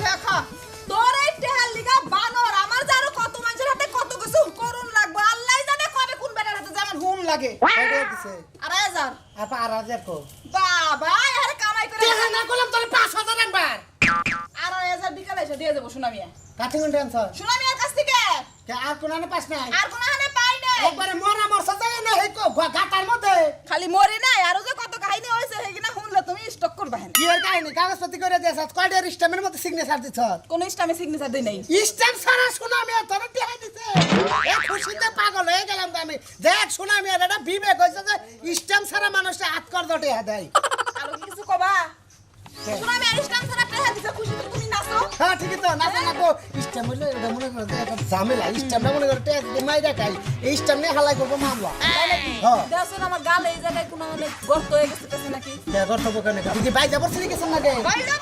দেখা তোর এই টেহার লিগা বানর আমার জানো কত মানুষের হাতে কত কিছু করুন লাগবে আল্লাহই জানে কবে কোন বেটার হাতে যেমন হুম লাগে কয়টা দিছে 2,500 আর 8,000 কো বাবা আরে কামাই করে টেহা না করলাম তোর 5,000 আনবার 2,500 বিকালে এসে দিয়ে দেবো সুনামিয়া কাটি কোন টেনশন সুনামিয়ার কাছ থেকে কে আর কোন আনে পাস নাই আর কোন হানে পাই নাই একবারে মরা মরছ যায় না হে কো গাতার মধ্যে খালি মরি নাই আরো যে কত কাহিনী হইছে হেগিনা শুনলে তুমি স্টক করবা হেন কি এর কাহিনী কাগজপত্র করে দিয়েছ কয়টার স্ট্যাম্পের মধ্যে সিগনেচার দিছ কোন ইস্টামে সিগনেচার দেই নাই স্ট্যাম্প সারা সুনামি তোর টেহা দিছে এ খুশিতে পাগল হয়ে গেলাম তো আমি দেখ সুনামি এটা বিবেক হইছে যে স্ট্যাম্প সারা মানুষে হাত কর টেহা দেয় আর কিছু কবা সুনামিয়ার ইস্টাম ছাড়া টেহা দিছে খুশিতে তুমি নাচো হ্যাঁ ঠিকই তো না না গো স্ট্যাম্প হইলে এটা মনে করো যে একটা ঝামেলা স্ট্যাম্পটা মনে করো টেহা দিতে মাইরা খাই এই স্ট্যাম্প নিয়ে হালাই করবো মামলা হ্যাঁ দেখছেন আমার গালে এই জায়গায় কোনো মানে গর্ত হয়ে গেছে নাকি কে করতে বকানে তুই কি বাইজা পড়ছিলি কিছু না কে বাইরে